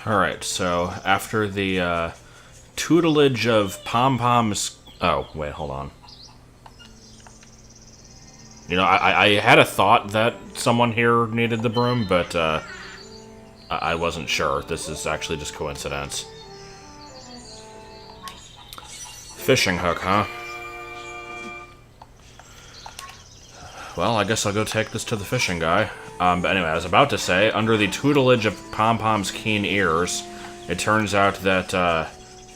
Alright, so after the tutelage of pom-poms... Oh, wait, hold on. You know, I had a thought that someone here needed the broom, but I wasn't sure. This is actually just coincidence. Fishing hook, huh? Well, I guess I'll go take this to the fishing guy. But anyway, I was about to say, under the tutelage of Pom-Pom's keen ears, it turns out that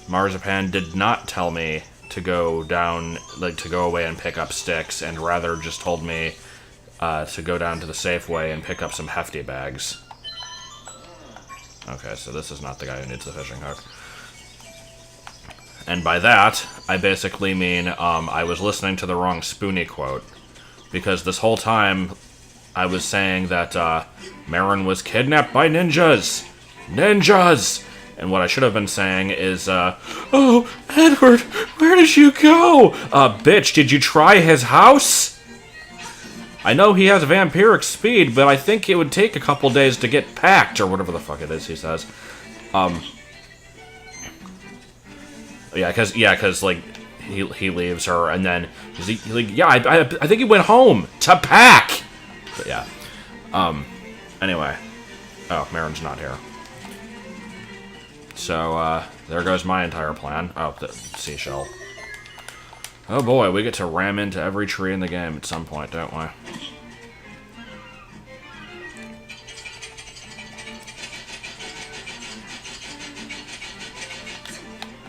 Marzipan did not tell me to go down, like, to go away and pick up sticks, and rather just told me to go down to the Safeway and pick up some hefty bags. Okay, so this is not the guy who needs the fishing hook. And by that, I basically mean I was listening to the wrong Spoonie quote. Because this whole time, I was saying that Marin was kidnapped by ninjas! Ninjas! And what I should have been saying is, oh, Edward, where did you go? Bitch, did you try his house? I know he has vampiric speed, but I think it would take a couple days to get packed, or whatever the fuck it is he says. Yeah, cause like, he leaves her, and then he's like, yeah, I think he went home to pack! But yeah. Anyway. Oh, Marin's not here. So, there goes my entire plan. Oh, the seashell. Oh boy, we get to ram into every tree in the game at some point, don't we?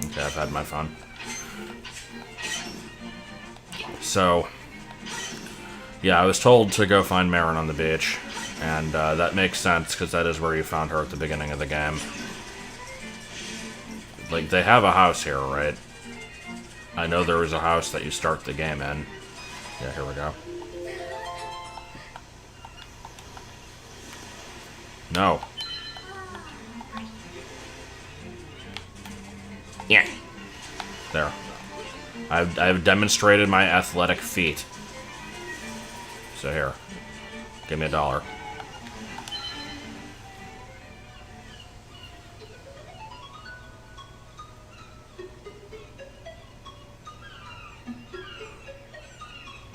Okay, I've had my fun. So, yeah, I was told to go find Marin on the beach, and that makes sense, because that is where you found her at the beginning of the game. Like, they have a house here, right? I know there was a house that you start the game in. Yeah, here we go. No. Yeah. There. I've demonstrated my athletic feat. So here. Give me $1.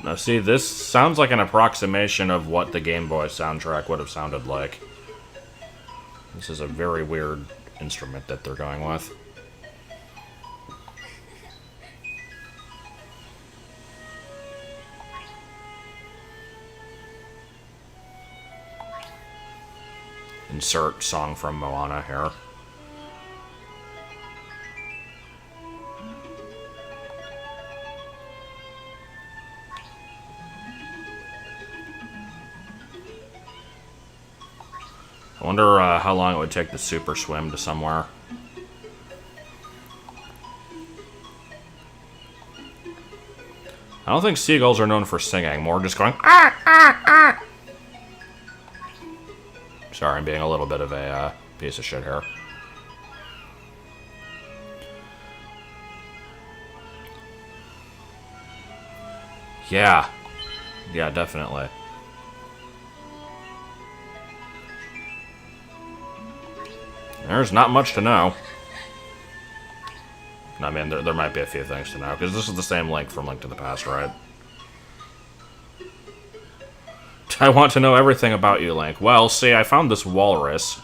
Now see, this sounds like an approximation of what the Game Boy soundtrack would have sounded like. This is a very weird instrument that they're going with. Insert song from Moana here. I wonder how long it would take to super swim to somewhere. I don't think seagulls are known for singing, more just going ah, ah, ah. Sorry, I'm being a little bit of a piece of shit here. Yeah. Yeah, definitely. There's not much to know. I mean, there might be a few things to know, because this is the same link from Link to the Past, right? I want to know everything about you, Link. Well, see, I found this walrus.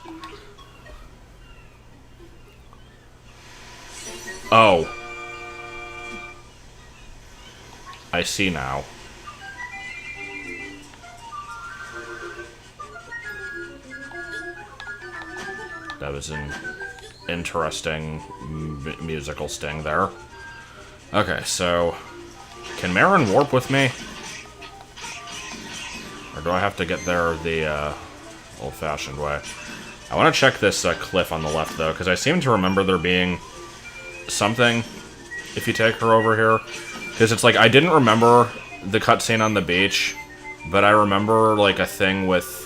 Oh. I see now. That was an interesting musical sting there. Okay, so... Can Marin warp with me? Or do I have to get there the old-fashioned way? I want to check this cliff on the left, though, because I seem to remember there being something if you take her over here. Because it's like, I didn't remember the cutscene on the beach, but I remember, like, a thing with...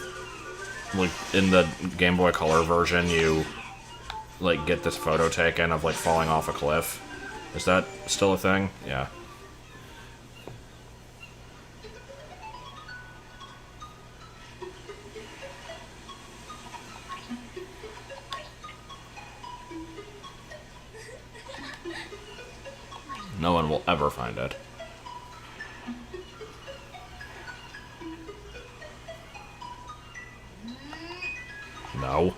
Like, in the Game Boy Color version, you, like, get this photo taken of, like, falling off a cliff. Is that still a thing? Yeah. No one will ever find it. No.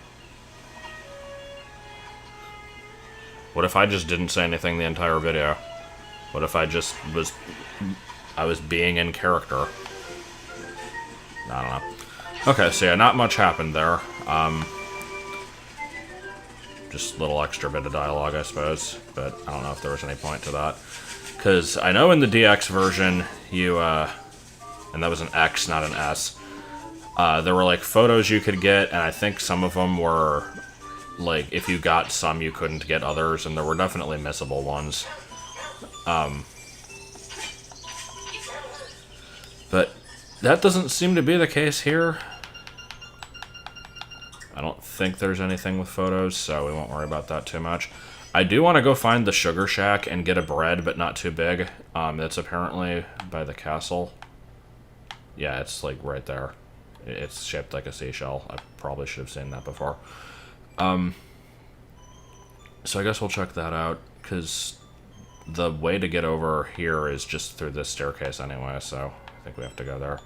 What if I just didn't say anything the entire video? What if I just was... I was being in character? I don't know. Okay, so yeah, not much happened there. Just a little extra bit of dialogue, I suppose. But I don't know if there was any point to that. Because I know in the DX version, you, and that was an X, not an S, there were, like, photos you could get, and I think some of them were, like, if you got some, you couldn't get others, and there were definitely missable ones. But that doesn't seem to be the case here. I don't think there's anything with photos, so we won't worry about that too much. I do want to go find the Sugar Shack and get a bread, but not too big. It's apparently by the castle. Yeah, it's like right there. It's shaped like a seashell. I probably should have seen that before. So I guess we'll check that out, because the way to get over here is just through this staircase anyway, so I think we have to go there.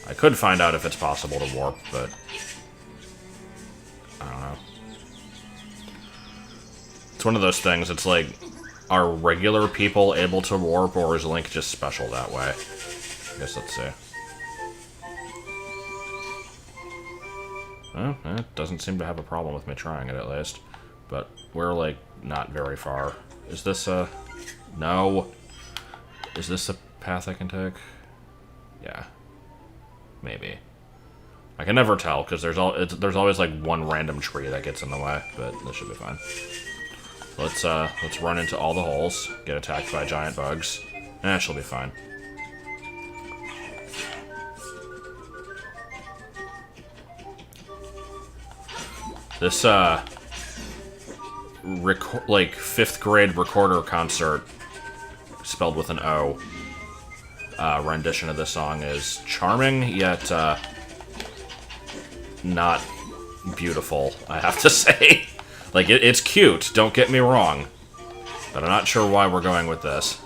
I could find out if it's possible to warp, but I don't know. It's one of those things, it's like, are regular people able to warp, or is Link just special that way? I guess let's see. Well, it doesn't seem to have a problem with me trying it, at least. But we're, like, not very far. Is this a... No. Is this a path I can take? Yeah. Maybe. I can never tell, because there's always, like, one random tree that gets in the way, but this should be fine. Let's run into all the holes, get attacked by giant bugs. She'll be fine. This, like, 5th grade recorder concert, spelled with an O, rendition of this song is charming, yet, not beautiful, I have to say. Like, it's cute, don't get me wrong, but I'm not sure why we're going with this.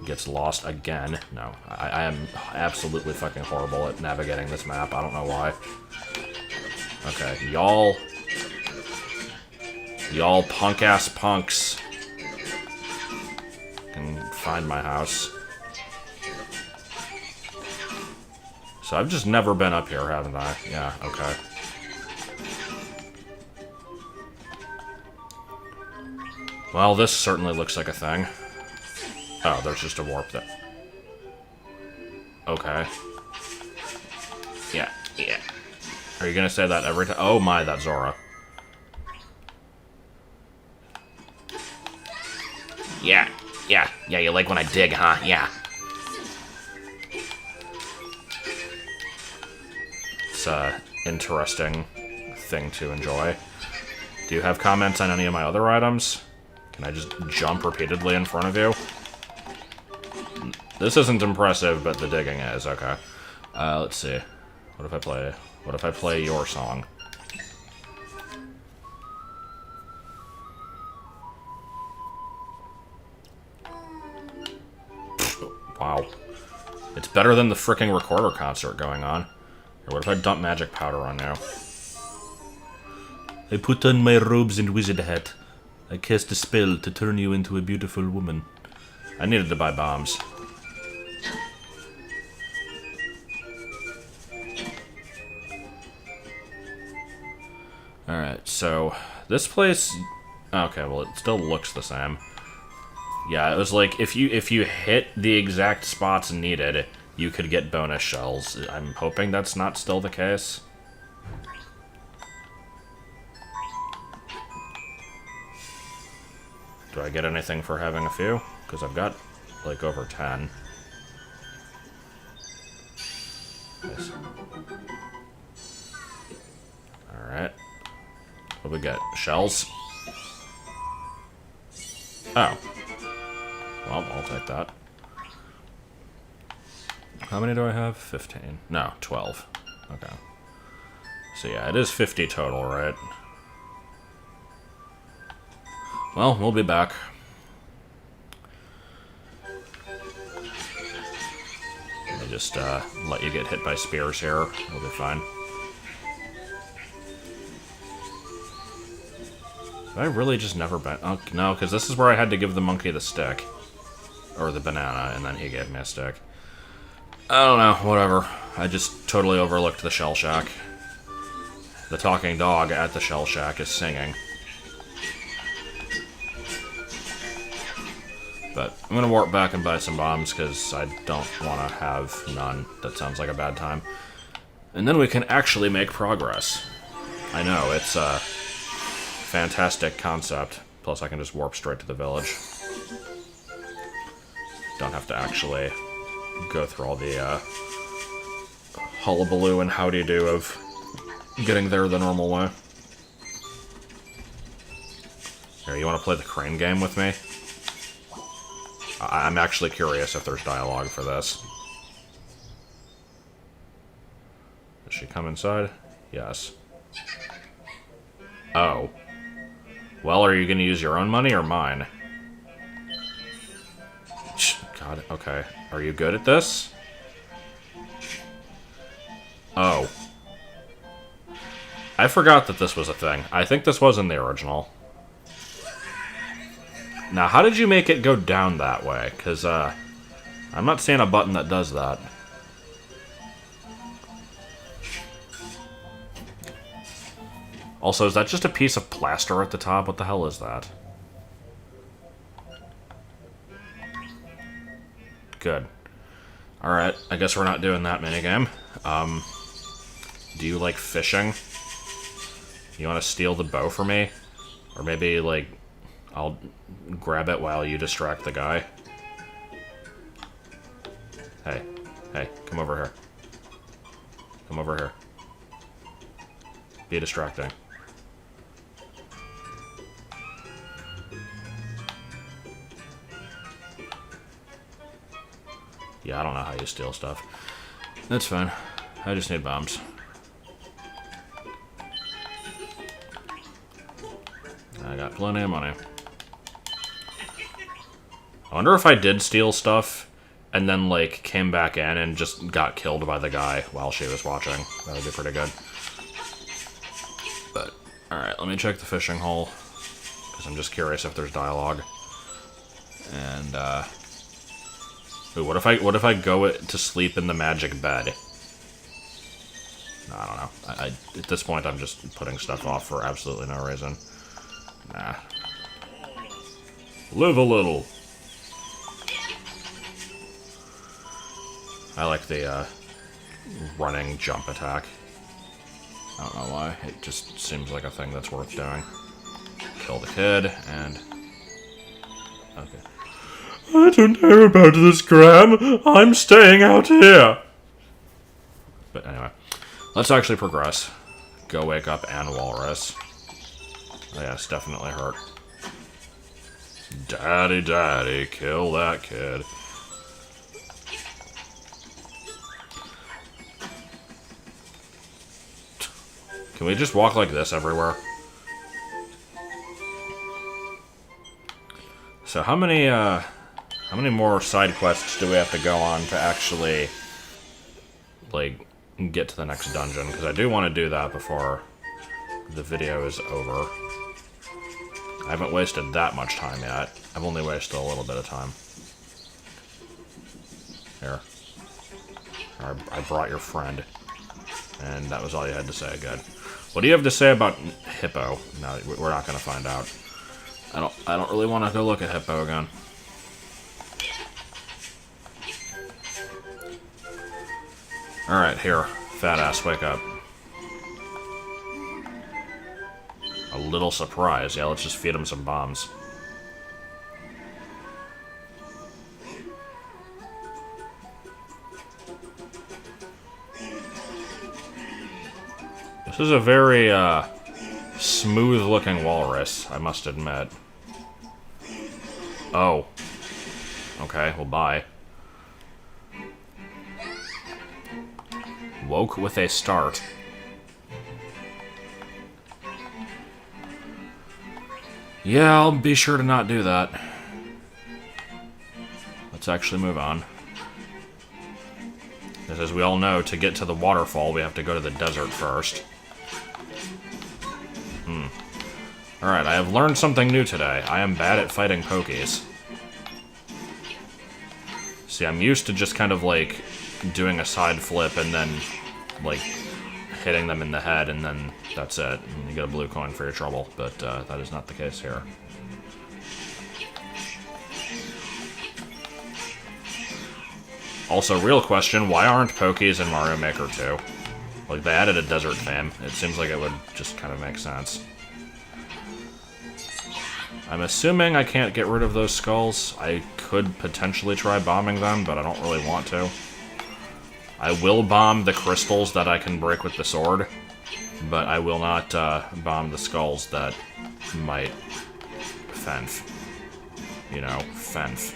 Gets lost again. No, I am absolutely fucking horrible at navigating this map, I don't know why. Okay, y'all punk-ass punks can find my house. So I've just never been up here, haven't I? Yeah, okay. Well, this certainly looks like a thing. Oh, there's just a warp there. Okay. Yeah, yeah. Are you gonna say that every time? Oh my, that's Zora. Yeah, yeah, yeah, you like when I dig, huh? Yeah. It's a interesting thing to enjoy. Do you have comments on any of my other items? Can I just jump repeatedly in front of you? This isn't impressive, but the digging is, okay. Let's see. What if I play your song? Wow. It's better than the frickin' recorder concert going on. Or what if I dump magic powder on you? I put on my robes and wizard hat. I cast a spell to turn you into a beautiful woman. I needed to buy bombs. Alright, so this place... Okay, well, it still looks the same. Yeah, it was like, if you hit the exact spots needed, you could get bonus shells. I'm hoping that's not still the case. Do I get anything for having a few? Because I've got, like, over 10. Nice. Alright. What do we get? Shells? Oh. Well, I'll take that. How many do I have? 15. No, 12. Okay. So yeah, it is 50 total, right? Well, we'll be back. Let me just let you get hit by spears here. We'll be fine. Have I really just never been... Oh, no, because this is where I had to give the monkey the stick. Or the banana, and then he gave me a stick. I don't know, whatever. I just totally overlooked the shell shack. The talking dog at the shell shack is singing. But I'm gonna warp back and buy some bombs, because I don't want to have none. That sounds like a bad time. And then we can actually make progress. I know, it's a fantastic concept. Plus I can just warp straight to the village. Don't have to actually go through all the hullabaloo and howdy-do of getting there the normal way. Here, you want to play the crane game with me? I'm actually curious if there's dialogue for this. Does she come inside? Yes. Oh. Well, are you going to use your own money or mine? God, okay. Are you good at this? Oh. I forgot that this was a thing. I think this was in the original. Now, how did you make it go down that way? Because, I'm not seeing a button that does that. Also, is that just a piece of plaster at the top? What the hell is that? Good. Alright, I guess we're not doing that minigame. Do you like fishing? You want to steal the bow for me? Or maybe, like, I'll grab it while you distract the guy? Hey. Hey, come over here. Come over here. Be distracting. Yeah, I don't know how you steal stuff. That's fine. I just need bombs. I got plenty of money. I wonder if I did steal stuff and then, like, came back in and just got killed by the guy while she was watching. That would be pretty good. But, alright, let me check the fishing hole. Because I'm just curious if there's dialogue. And, ooh, what if I go to sleep in the magic bed? No, I don't know. At this point, I'm just putting stuff off for absolutely no reason. Nah. Live a little. I like the, running jump attack. I don't know why. It just seems like a thing that's worth doing. Kill the kid, and... Okay. I don't care about this, Graham. I'm staying out here. But anyway, let's actually progress. Go wake up and walrus. Oh, yes, definitely hurt. Daddy, daddy, kill that kid. Can we just walk like this everywhere? So how many more side quests do we have to go on to actually, like, get to the next dungeon? Because I do want to do that before the video is over. I haven't wasted that much time yet. I've only wasted a little bit of time. Here. I brought your friend. And that was all you had to say. Good. What do you have to say about Hippo? No, we're not going to find out. I don't really want to go look at Hippo again. Alright, here. Fat ass, wake up. A little surprise. Yeah, let's just feed him some bombs. This is a very, smooth-looking walrus, I must admit. Oh. Okay, well, bye. Woke with a start. Yeah, I'll be sure to not do that. Let's actually move on. As we all know, to get to the waterfall, we have to go to the desert first. Alright, I have learned something new today. I am bad at fighting pokies. See, I'm used to just kind of, like, doing a side flip and then, like, hitting them in the head, and then that's it. And you get a blue coin for your trouble, but that is not the case here. Also, real question, why aren't pokies in Mario Maker 2? Like, they added a desert theme. It seems like it would just kind of make sense. I'm assuming I can't get rid of those skulls. I could potentially try bombing them, but I don't really want to. I will bomb the crystals that I can break with the sword, but I will not bomb the skulls that might fenf. You know, fenf.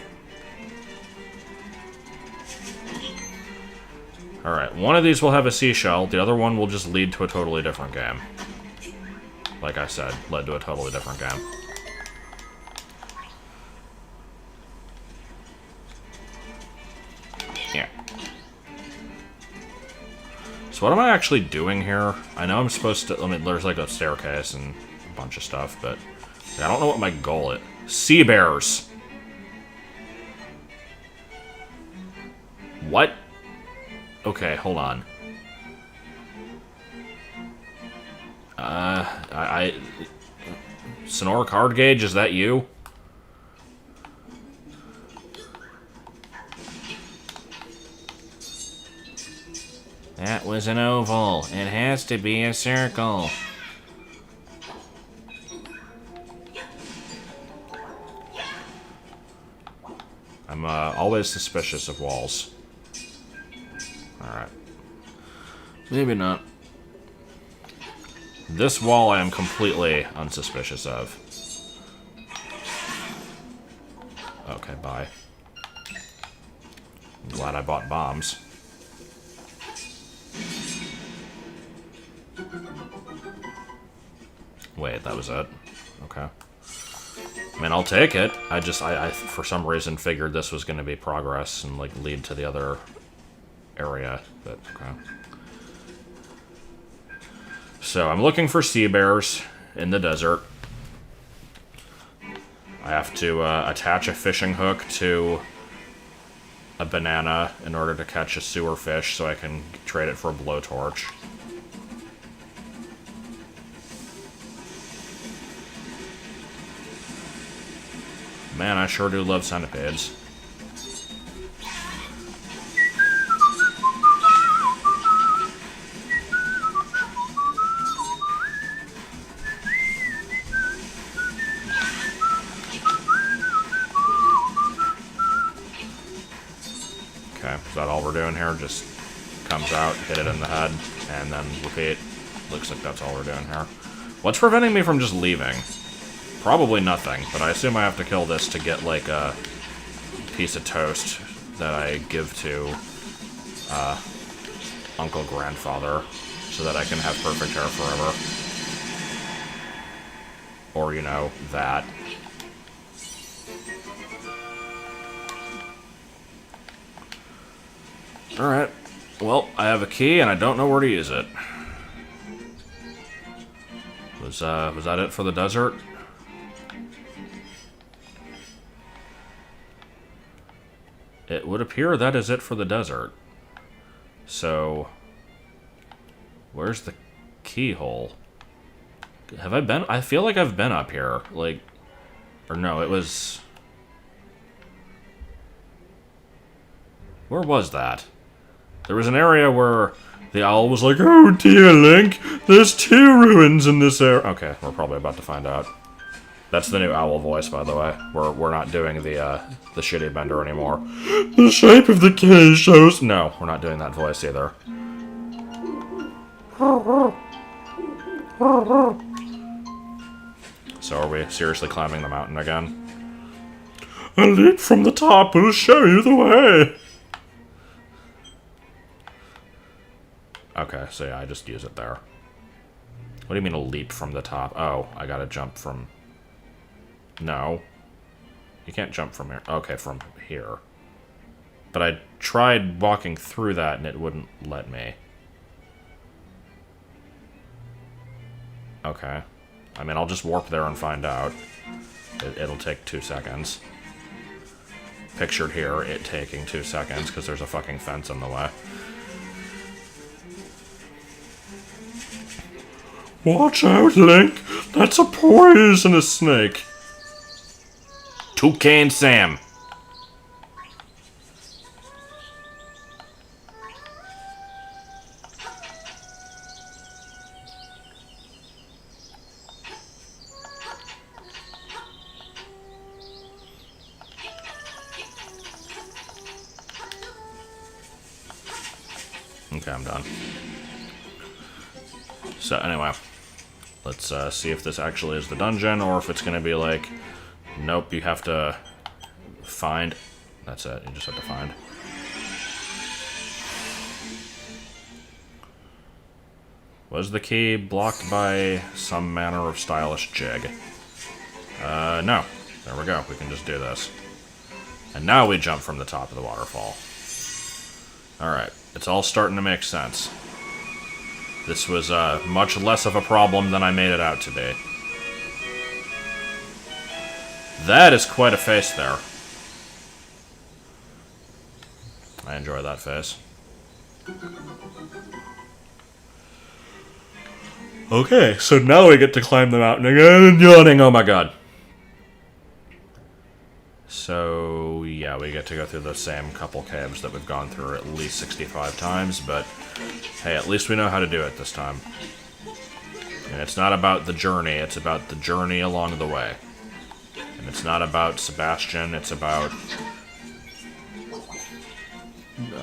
Alright, one of these will have a seashell, the other one will just lead to a totally different game. Like I said, led to a totally different game. Yeah. So what am I actually doing here? I know I'm supposed to... I mean, there's like a staircase and a bunch of stuff, but... I don't know what my goal is. Sea bears! What? Okay, hold on. Sonora Card Gauge, is that you? That was an oval. It has to be a circle. I'm always suspicious of walls. Alright. Maybe not. This wall I am completely unsuspicious of. Okay, bye. I'm glad I bought bombs. Wait, that was it? Okay. I mean, I'll take it. I for some reason figured this was going to be progress and, like, lead to the other area, but okay. So, I'm looking for sea bears in the desert. I have to attach a fishing hook to a banana in order to catch a sewer fish so I can trade it for a blowtorch. Man, I sure do love centipedes. Okay, is that all we're doing here? Just comes out, hit it in the head, and then repeat. Looks like that's all we're doing here. What's preventing me from just leaving? Probably nothing, but I assume I have to kill this to get, like, a piece of toast that I give to Uncle Grandfather so that I can have perfect hair forever. Or, you know, that. Alright. Well, I have a key and I don't know where to use it. Was that it for the desert? It would appear that is it for the desert. So, where's the keyhole? Have I been? I feel like I've been up here. Like, or no, it was... Where was that? There was an area where the owl was like, "Oh dear, Link, there's 2 ruins in this area." Okay, we're probably about to find out. That's the new owl voice, by the way. We're not doing the shitty bender anymore. The shape of the key shows... No, we're not doing that voice either. So are we seriously climbing the mountain again? A leap from the top will show you the way. Okay, so yeah, I just use it there. What do you mean a leap from the top? Oh, I gotta jump from... No. You can't jump from here. Okay, from here. But I tried walking through that and it wouldn't let me. Okay. I mean, I'll just warp there and find out. It'll take 2 seconds. Pictured here, it taking 2 seconds, because there's a fucking fence in the way. Watch out, Link! That's a poisonous snake! Toucan Sam! Okay, I'm done. So, anyway. Let's see if this actually is the dungeon, or if it's gonna be like, nope, you have to find... That's it, you just have to find. Was the key blocked by some manner of stylish jig? No. There we go, we can just do this. And now we jump from the top of the waterfall. Alright, it's all starting to make sense. This was much less of a problem than I made it out to be. That is quite a face there. I enjoy that face. Okay, so now we get to climb the mountain again and yawning, oh my god. So, yeah, we get to go through the same couple caves that we've gone through at least 65 times, but hey, at least we know how to do it this time. And it's not about the journey, it's about the journey along the way. And it's not about Sebastian, it's about...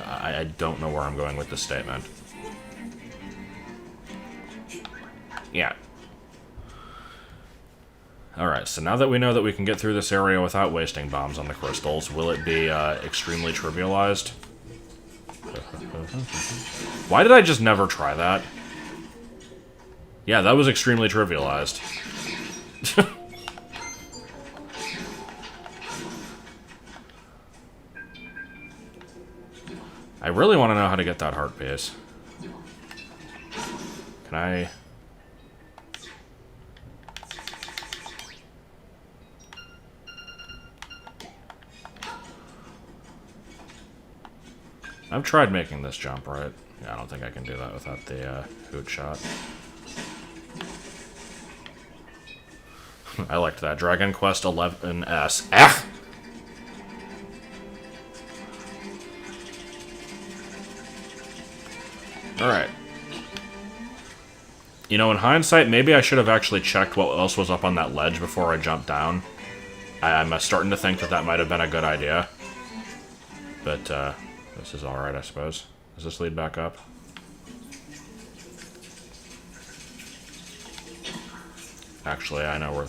I don't know where I'm going with this statement. Yeah. Alright, so now that we know that we can get through this area without wasting bombs on the crystals, will it be extremely trivialized? Why did I just never try that? Yeah, that was extremely trivialized. I really want to know how to get that heart piece. Can I... I've tried making this jump, right? Yeah, I don't think I can do that without the hoot shot. I liked that. Dragon Quest 11S. Ah! Alright. You know, in hindsight, maybe I should have actually checked what else was up on that ledge before I jumped down. I'm starting to think that that might have been a good idea. But, this is alright, I suppose. Does this lead back up? Actually, I know where...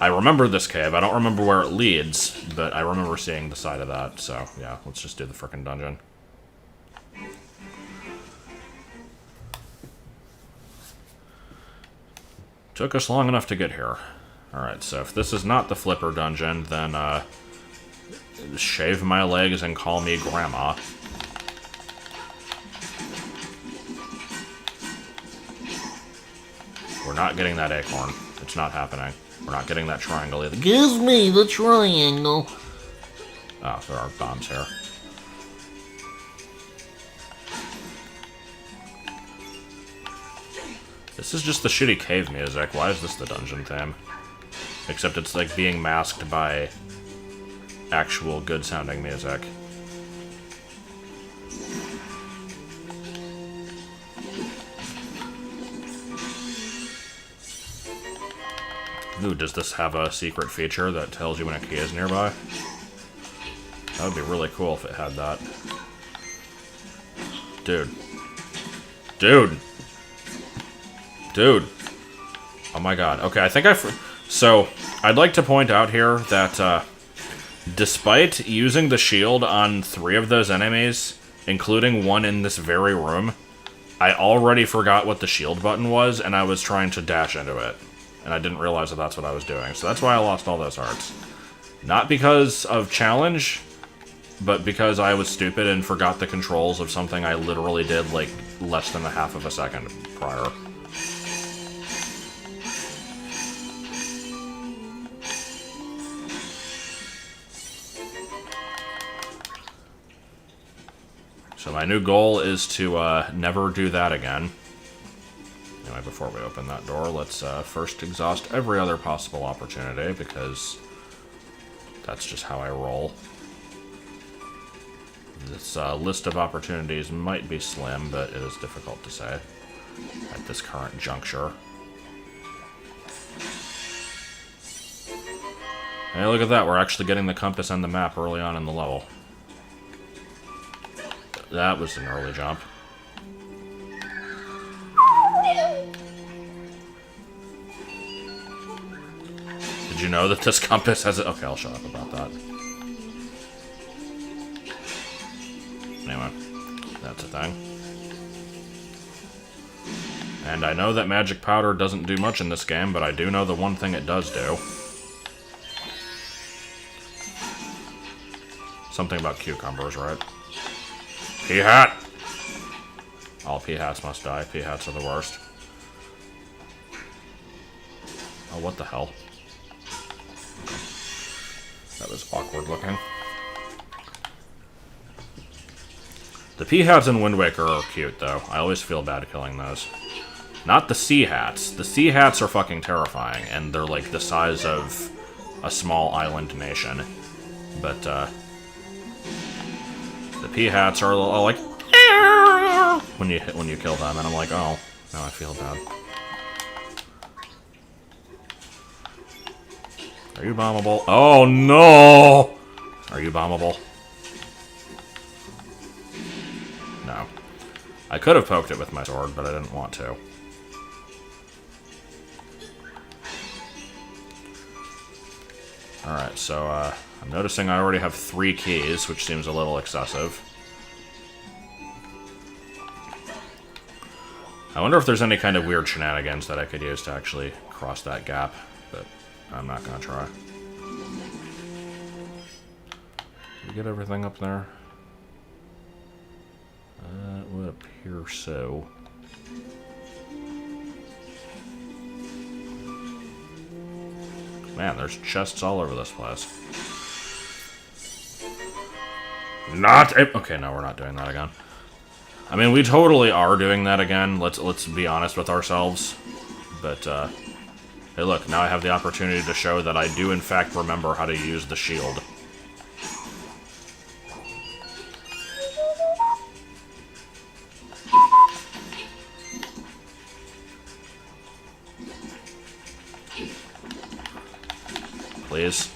I remember this cave. I don't remember where it leads, but I remember seeing the side of that. So, yeah, let's just do the frickin' dungeon. Took us long enough to get here. Alright, so if this is not the Flipper dungeon, then, shave my legs and call me Grandma. We're not getting that acorn. It's not happening. We're not getting that triangle either. Give me the triangle. Oh, there are bombs here. This is just the shitty cave music. Why is this the dungeon theme? Except it's like being masked by actual good sounding music. Ooh, does this have a secret feature that tells you when a key is nearby? That would be really cool if it had that. Dude. Dude! Dude! Oh my god. Okay, I think so, I'd like to point out here that, despite using the shield on 3 of those enemies, including one in this very room, I already forgot what the shield button was, and I was trying to dash into it. and I didn't realize that that's what I was doing. So that's why I lost all those hearts. Not because of challenge, but because I was stupid and forgot the controls of something I literally did, like, less than a half of a second prior. So my new goal is to never do that again. Anyway, before we open that door, let's first exhaust every other possible opportunity, because that's just how I roll. This list of opportunities might be slim, but it is difficult to say at this current juncture. Hey, look at that, we're actually getting the compass and the map early on in the level. That was an early jump. Did you know that this compass has it? Okay, I'll shut up about that. Anyway, that's a thing. And I know that magic powder doesn't do much in this game, but I do know the one thing it does do. Something about cucumbers, right? Pea-hat! All pea-hats must die. Pea-hats are the worst. Oh, what the hell? That was awkward looking. The pea-hats in Wind Waker are cute, though. I always feel bad killing those. Not the sea-hats. The sea-hats are fucking terrifying, and they're like the size of a small island nation. But, the pea-hats are like when you kill them, and I'm like, oh, now I feel bad. Are you bombable? Oh no! Are you bombable? No. I could have poked it with my sword, but I didn't want to. Alright, so I'm noticing I already have 3 keys, which seems a little excessive. I wonder if there's any kind of weird shenanigans that I could use to actually cross that gap, but I'm not gonna try. Did we get everything up there? It would appear so. Man, there's chests all over this place. Okay, no, we're not doing that again. I mean, we totally are doing that again. Let's be honest with ourselves. But, hey look, now I have the opportunity to show that I do in fact remember how to use the shield. Please.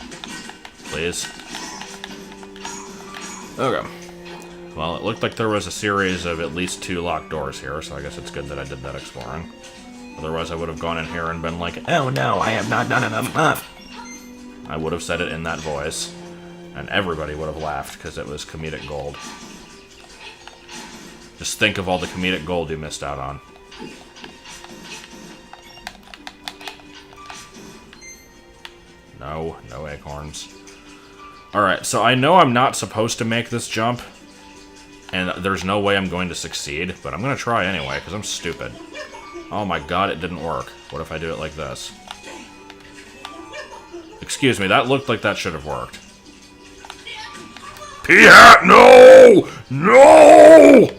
Please. Okay. Well, it looked like there was a series of at least 2 locked doors here, so I guess it's good that I did that exploring. Otherwise, I would have gone in here and been like, oh no, I have not done enough. I would have said it in that voice, and everybody would have laughed, because it was comedic gold. Just think of all the comedic gold you missed out on. No, no acorns. Alright, so I know I'm not supposed to make this jump, and there's no way I'm going to succeed, but I'm going to try anyway, because I'm stupid. Oh my god, it didn't work. What if I do it like this? Excuse me, that looked like that should have worked. Pea-hat, no! No!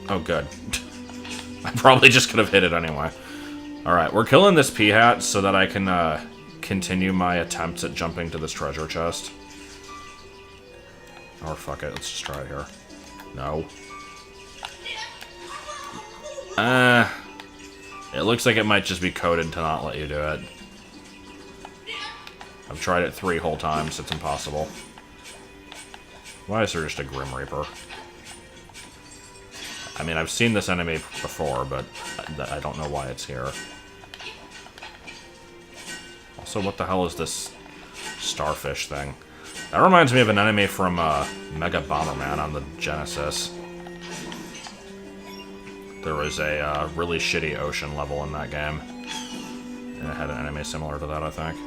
Oh, good. I probably just could have hit it anyway. Alright, we're killing this pea-hat so that I can, continue my attempts at jumping to this treasure chest. Or fuck it, let's just try it here. No. It looks like it might just be coded to not let you do it. I've tried it 3 whole times, it's impossible. Why is there just a Grim Reaper? I mean, I've seen this enemy before, but I don't know why it's here. Also, what the hell is this starfish thing? That reminds me of an enemy from Mega Bomberman on the Genesis. There was a really shitty ocean level in that game. And it had an enemy similar to that, I think.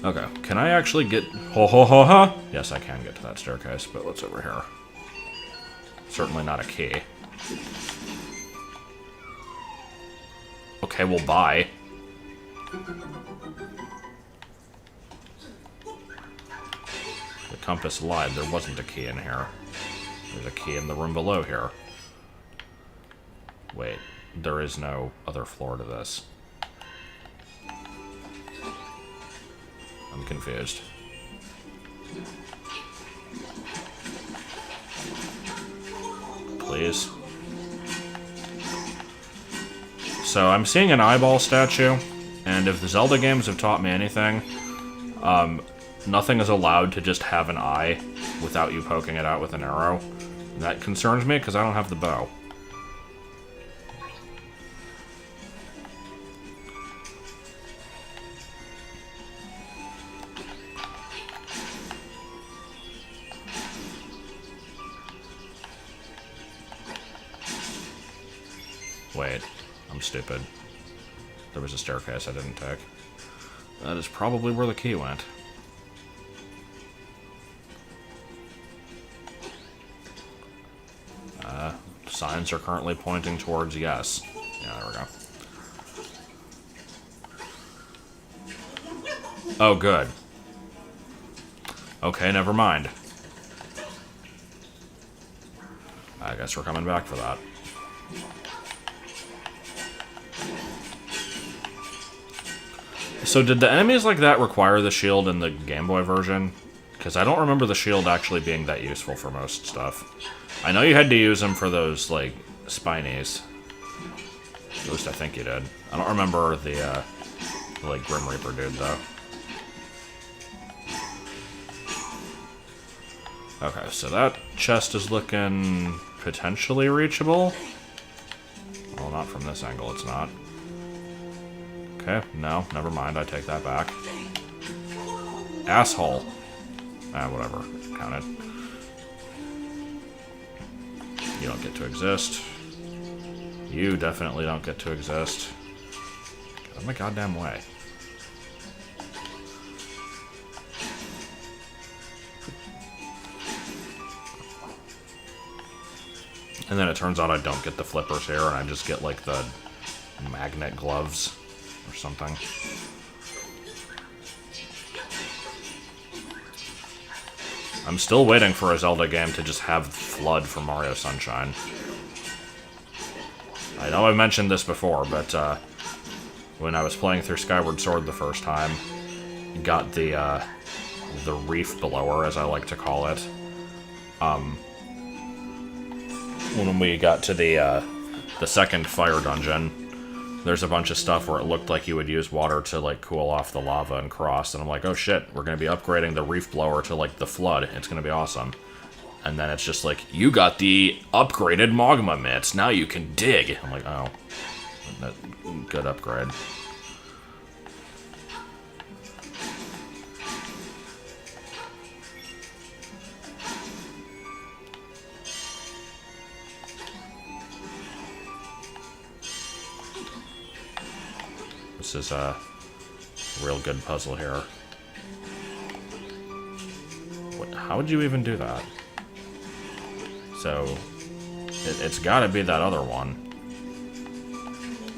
Okay, can I actually get... Ho ho ho ho! Yes, I can get to that staircase, but what's over here? Certainly not a key. Okay, well, bye. The compass lied. There wasn't a key in here. There's a key in the room below here. Wait, there is no other floor to this. I'm confused. Please. So I'm seeing an eyeball statue, and if the Zelda games have taught me anything, nothing is allowed to just have an eye without you poking it out with an arrow. And that concerns me because I don't have the bow. Wait, I'm stupid. There was a staircase I didn't take. That is probably where the key went. Signs are currently pointing towards yes. Yeah, there we go. Oh, good. Okay, never mind. I guess we're coming back for that. So did the enemies like that require the shield in the Game Boy version? Because I don't remember the shield actually being that useful for most stuff. I know you had to use them for those, like, spinies. At least I think you did. I don't remember the, like, Grim Reaper dude, though. Okay, so that chest is looking potentially reachable. Well, not from this angle, it's not. Okay, no, never mind, I take that back. Asshole. Ah, whatever, counted. You don't get to exist. You definitely don't get to exist. Get out of my goddamn way. And then it turns out I don't get the flippers here, and I just get, like, the magnet gloves or something. I'm still waiting for a Zelda game to just have Flood from Mario Sunshine. I know I've mentioned this before, but when I was playing through Skyward Sword the first time, got the reef blower, as I like to call it. When we got to the second fire dungeon, there's a bunch of stuff where it looked like you would use water to, like, cool off the lava and cross, and I'm like, oh shit, we're gonna be upgrading the reef blower to, like, the Flood. It's gonna be awesome. And then it's just like, you got the upgraded magma mitts, now you can dig. I'm like, oh, good upgrade. This is a real good puzzle here. How would you even do that? So, it's gotta be that other one.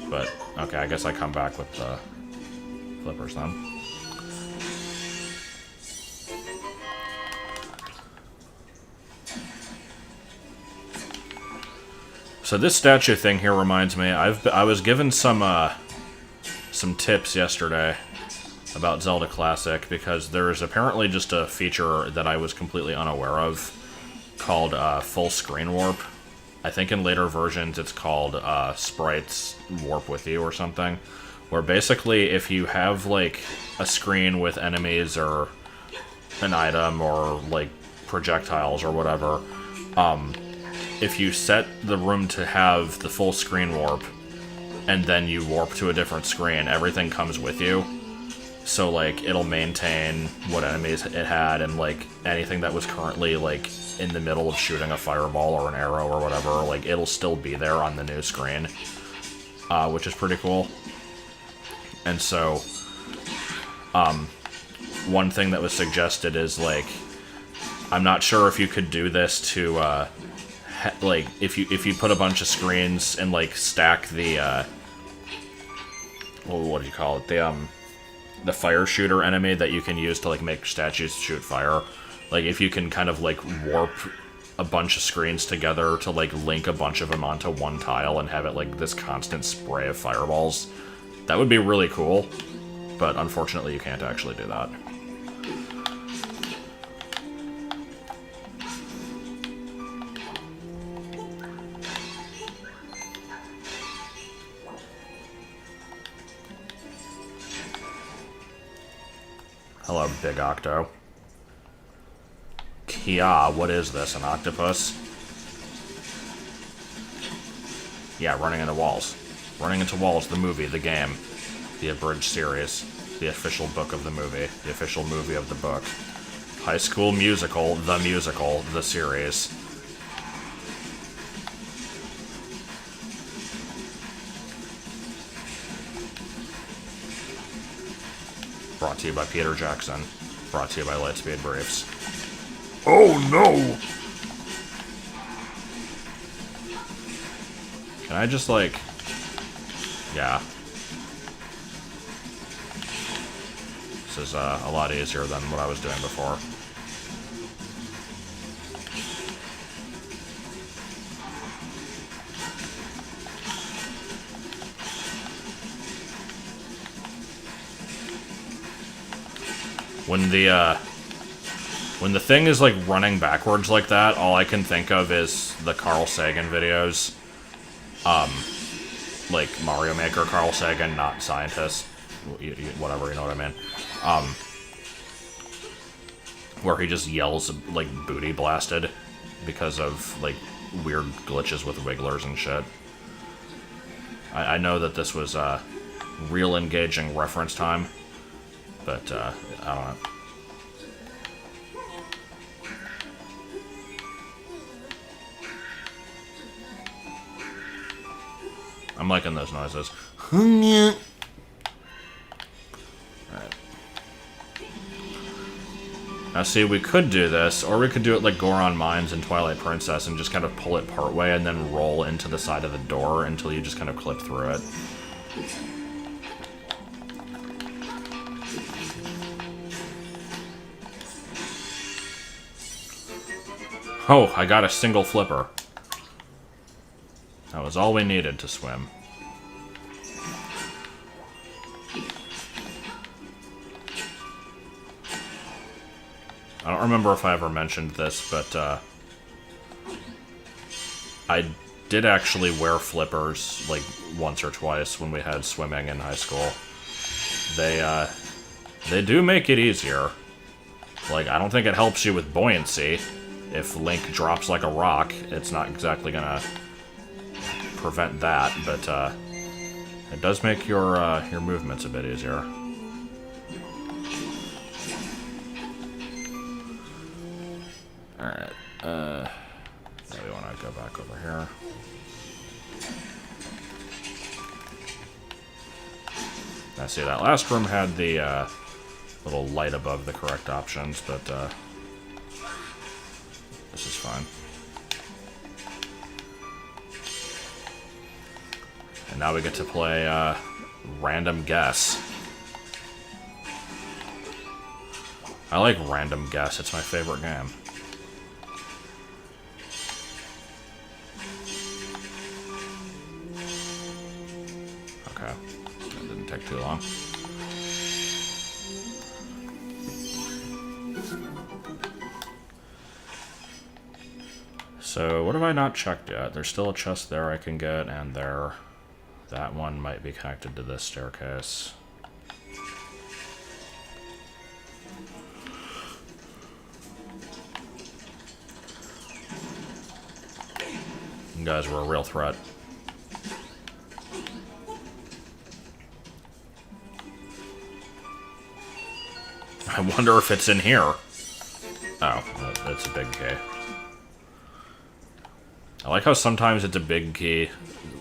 But, okay, I guess I come back with the flippers then. So this statue thing here reminds me, I was given some tips yesterday about Zelda Classic, because there is apparently just a feature that I was completely unaware of called full screen warp. I think in later versions it's called sprites warp with you or something, where basically if you have, like, a screen with enemies or an item or, like, projectiles or whatever, if you set the room to have the full screen warp and then you warp to a different screen, everything comes with you. So, like, it'll maintain what enemies it had, and, like, anything that was currently, like, in the middle of shooting a fireball or an arrow or whatever, like, it'll still be there on the new screen, which is pretty cool. And so, one thing that was suggested is, like, I'm not sure if you could do this to, like, if you put a bunch of screens and, like, stack the, what do you call it, the fire shooter enemy that you can use to, like, make statues shoot fire. Like, if you can kind of, like, warp a bunch of screens together to, like, link a bunch of them onto one tile and have it, like, this constant spray of fireballs, that would be really cool. But unfortunately, you can't actually do that. Hello, Big Octo. Kia, what is this, an octopus? Yeah, running into walls. Running into Walls, the movie, the game, the abridged series, the official book of the movie, the official movie of the book. High School Musical, the series. Brought to you by Peter Jackson. Brought to you by Lightspeed Briefs. Oh no! Can I just, like... Yeah. This is a lot easier than what I was doing before. When the thing is, like, running backwards like that, all I can think of is the Carl Sagan videos. Like, Mario Maker Carl Sagan, not scientist. Whatever, you know what I mean. Where he just yells, like, booty blasted because of, like, weird glitches with wigglers and shit. I know that this was, real engaging reference time, but, I don't know. I'm liking those noises. Yeah. Alright. Now see, we could do this, or we could do it like Goron Mines in Twilight Princess and just kind of pull it partway and then roll into the side of the door until you just kind of clip through it. Oh, I got a single flipper. That was all we needed to swim. I don't remember if I ever mentioned this, but I did actually wear flippers like once or twice when we had swimming in high school. They do make it easier. Like, I don't think it helps you with buoyancy. If Link drops like a rock, it's not exactly gonna prevent that, but it does make your movements a bit easier. Alright, now we want to go back over here. Now see, that last room had the little light above the correct options, but this is fine. And now we get to play Random Guess. I like Random Guess, it's my favorite game. Okay, that didn't take too long. So, what have I not checked yet? There's still a chest there I can get, and there... That one might be connected to this staircase. You guys were a real threat. I wonder if it's in here. Oh, well, it's a big key. I like how sometimes it's a big key,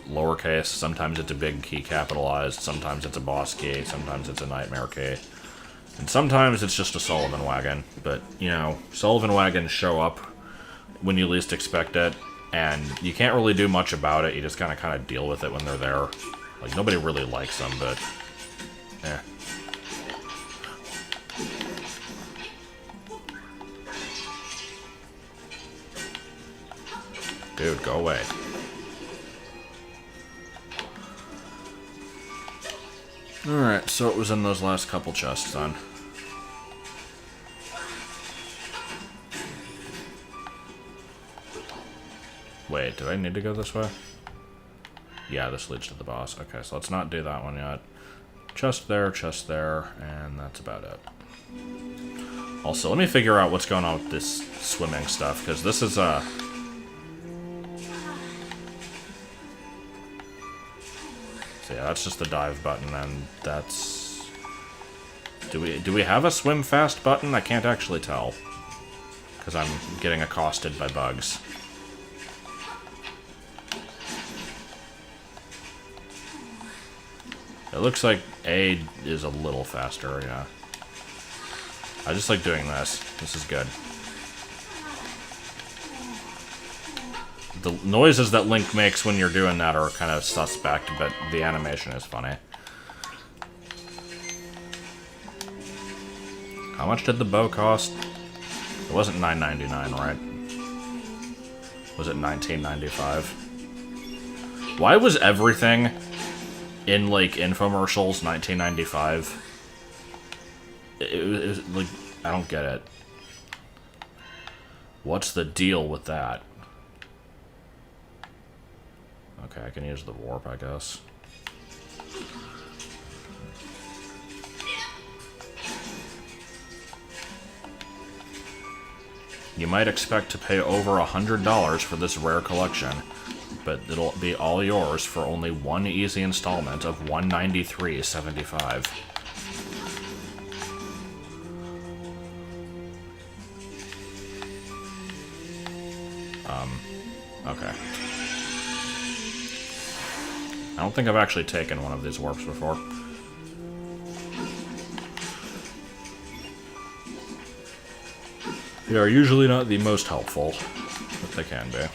lowercase, sometimes it's a big key capitalized, sometimes it's a boss key, sometimes it's a nightmare key. And sometimes it's just a Sullivan wagon. But, you know, Sullivan wagons show up when you least expect it, and you can't really do much about it. You just kind of deal with it when they're there. Like, nobody really likes them, but... eh. Dude, go away. Alright, so it was in those last couple chests then. Wait, do I need to go this way? Yeah, this leads to the boss. Okay, so let's not do that one yet. Chest there, and that's about it. Also, let me figure out what's going on with this swimming stuff, because this is So yeah, that's just the dive button, and that's... Do we have a swim fast button? I can't actually tell, because I'm getting accosted by bugs. It looks like A is a little faster, yeah. I just like doing this. This is good. The noises that Link makes when you're doing that are kind of suspect, but the animation is funny. How much did the bow cost? It wasn't $9.99, right? Was it $19.95? Why was everything in, like, infomercials $19.95? It was, like, I don't get it. What's the deal with that? Okay, I can use the warp, I guess. You might expect to pay over $100 for this rare collection, but it'll be all yours for only one easy installment of $193.75. Okay. I don't think I've actually taken one of these warps before. They are usually not the most helpful, but they can be.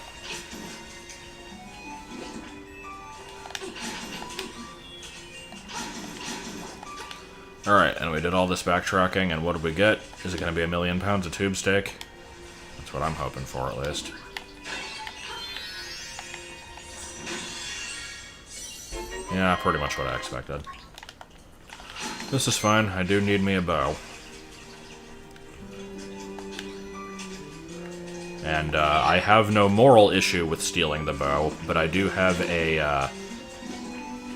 Alright, and we did all this backtracking, and what did we get? Is it going to be 1,000,000 pounds of tube steak? That's what I'm hoping for, at least. Yeah, pretty much what I expected. This is fine. I do need me a bow. And I have no moral issue with stealing the bow, but I do have a,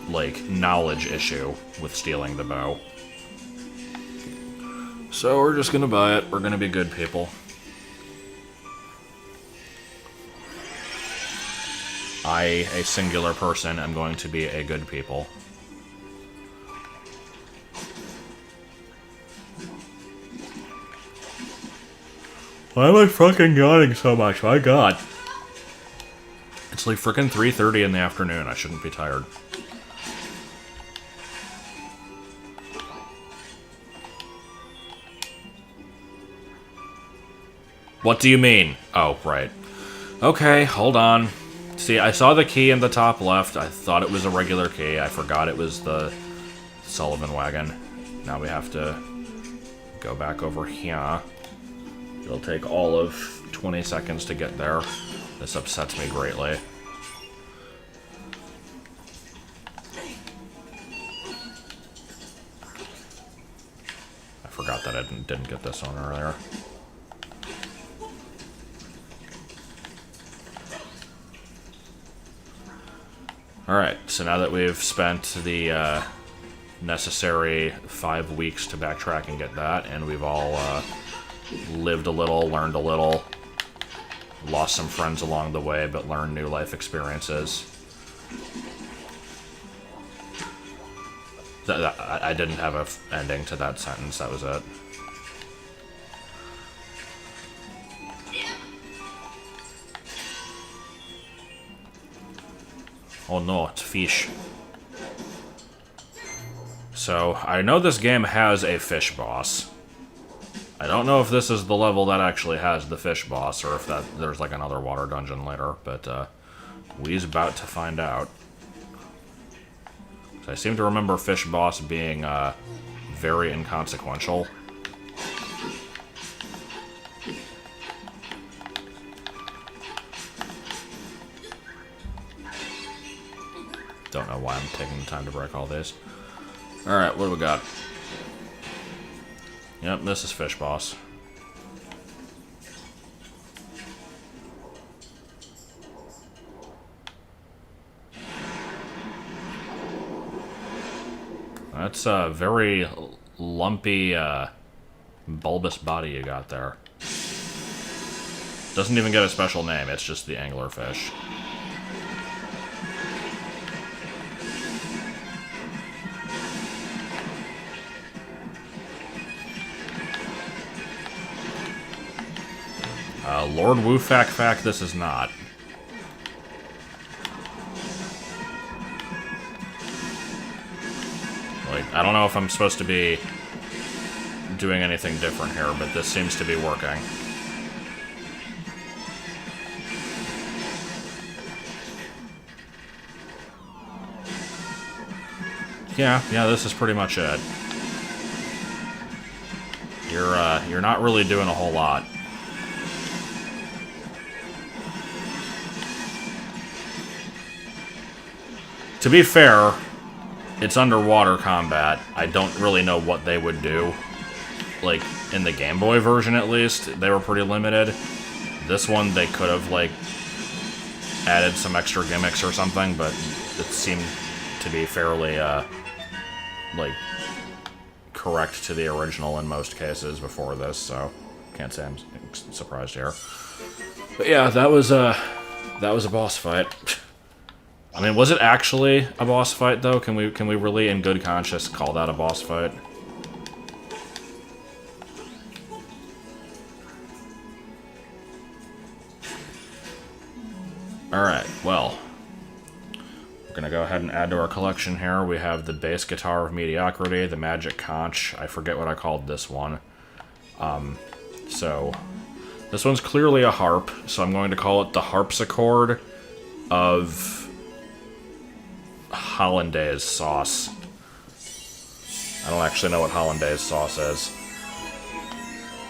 like, knowledge issue with stealing the bow. So we're just gonna buy it. We're gonna be good people. I, a singular person, am going to be a good people. Why am I fucking yawning so much? My god. It's like frickin' 3:30 in the afternoon. I shouldn't be tired. What do you mean? Oh, right. Okay, hold on. See, I saw the key in the top left. I thought it was a regular key. I forgot it was the Sullivan wagon. Now we have to go back over here. It'll take all of 20 seconds to get there. This upsets me greatly. I forgot that I didn't get this one earlier. Alright, so now that we've spent the necessary 5 weeks to backtrack and get that, and we've all lived a little, learned a little, lost some friends along the way, but learned new life experiences. I didn't have an ending to that sentence, that was it. Oh no, it's fish. So, I know this game has a fish boss. I don't know if this is the level that actually has the fish boss, or if there's like another water dungeon later, but we's about to find out. So I seem to remember fish boss being very inconsequential. Don't know why I'm taking the time to break all this. Alright, what do we got? Yep, this is fish boss. That's a very lumpy, bulbous body you got there. Doesn't even get a special name, it's just the anglerfish. Lord Woo-Fack, this is not. Like, I don't know if I'm supposed to be doing anything different here, but this seems to be working. Yeah, this is pretty much it. You're not really doing a whole lot. To be fair, it's underwater combat. I don't really know what they would do. Like, in the Game Boy version at least, they were pretty limited. This one, they could have, like, added some extra gimmicks or something, but it seemed to be fairly, like, correct to the original in most cases before this, so can't say I'm surprised here. But yeah, that was a boss fight. I mean, was it actually a boss fight, though? Can we really, in good conscience, call that a boss fight? Alright, well. We're gonna go ahead and add to our collection here. We have the bass guitar of mediocrity, the magic conch. I forget what I called this one. So, this one's clearly a harp, so I'm going to call it the harpsichord of hollandaise sauce. I don't actually know what hollandaise sauce is.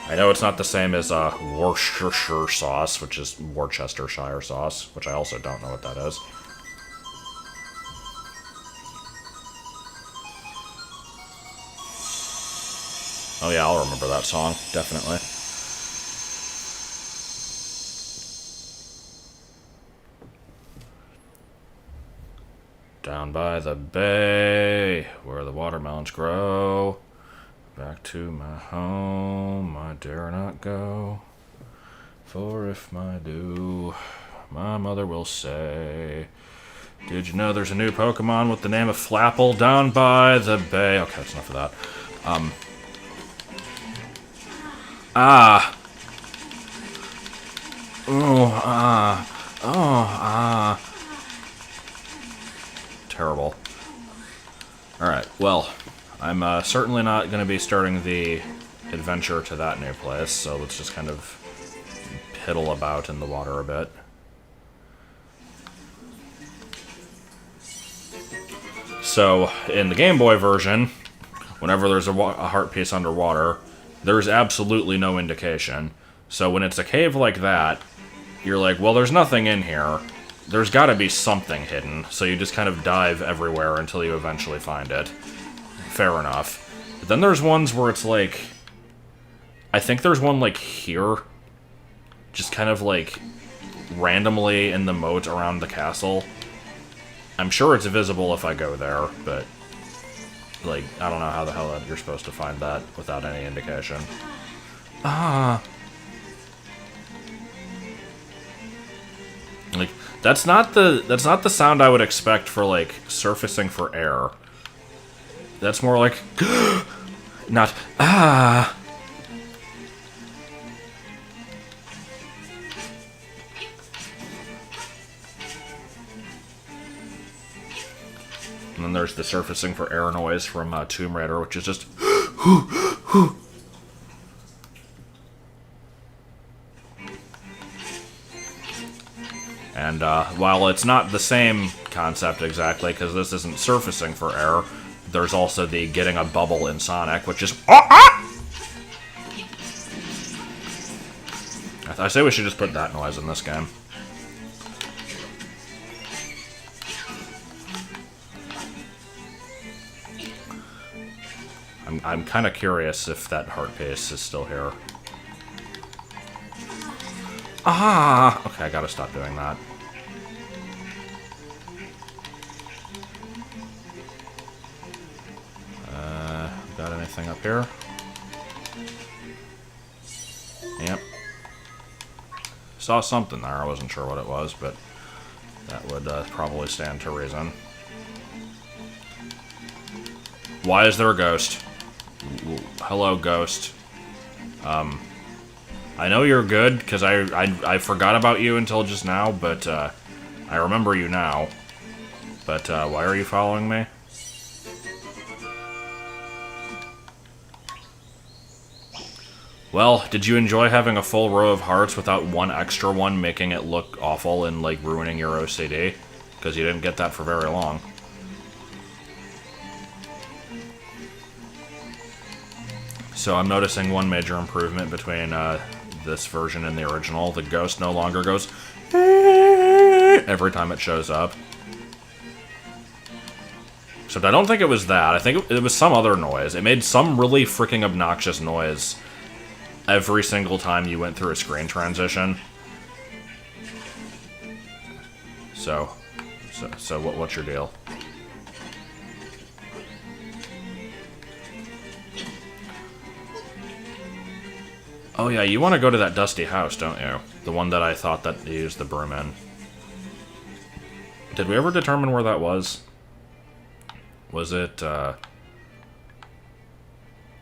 I know it's not the same as Worcestershire sauce, which is Worcestershire sauce, which I also don't know what that is. Oh yeah, I'll remember that song, definitely. Down by the bay, where the watermelons grow, back to my home I dare not go, for if I do, my mother will say, did you know there's a new Pokemon with the name of Flapple down by the bay? Okay, that's enough of that. Terrible. Alright, well, I'm certainly not going to be starting the adventure to that new place, so let's just kind of piddle about in the water a bit. So, in the Game Boy version, whenever there's a heart piece underwater, there's absolutely no indication. So when it's a cave like that, you're like, well, there's nothing in here. There's gotta be something hidden, so you just kind of dive everywhere until you eventually find it. Fair enough. But then there's ones where it's like... I think there's one, like, here. Just kind of, like, randomly in the moat around the castle. I'm sure it's visible if I go there, but... like, I don't know how the hell you're supposed to find that without any indication. Like, that's not the sound I would expect for, like, surfacing for air. That's more like, not, And then there's the surfacing for air noise from Tomb Raider, which is just... And while it's not the same concept exactly, because this isn't surfacing for air, there's also the getting a bubble in Sonic, which is... I say we should just put that noise in this game. I'm kind of curious if that heart pace is still here. Ah! Okay, I gotta stop doing that. Got anything up here? Yep. Saw something there. I wasn't sure what it was, but that would probably stand to reason. Why is there a ghost? Hello, ghost. I know you're good, because I forgot about you until just now, but I remember you now. But why are you following me? Well, did you enjoy having a full row of hearts without one extra one making it look awful and, like, ruining your OCD? Because you didn't get that for very long. So I'm noticing one major improvement between this version and the original. The ghost no longer goes every time it shows up. Except I don't think it was that. I think it was some other noise. It made some really freaking obnoxious noise every single time you went through a screen transition. So what's your deal? Oh yeah, you want to go to that dusty house, don't you? The one that I thought that you used the broom in. Did we ever determine where that was? Was it,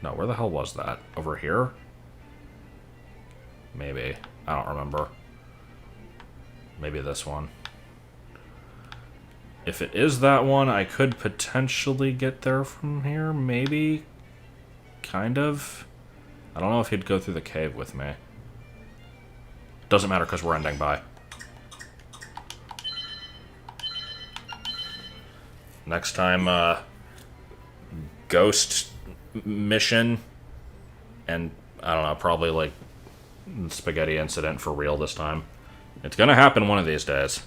No, where the hell was that? Over here? Maybe. I don't remember. Maybe this one. If it is that one, I could potentially get there from here, maybe? Kind of? I don't know if he'd go through the cave with me. Doesn't matter, because we're ending by. Next time, ghost mission, and, I don't know, probably, like, spaghetti incident for real this time. It's gonna happen one of these days.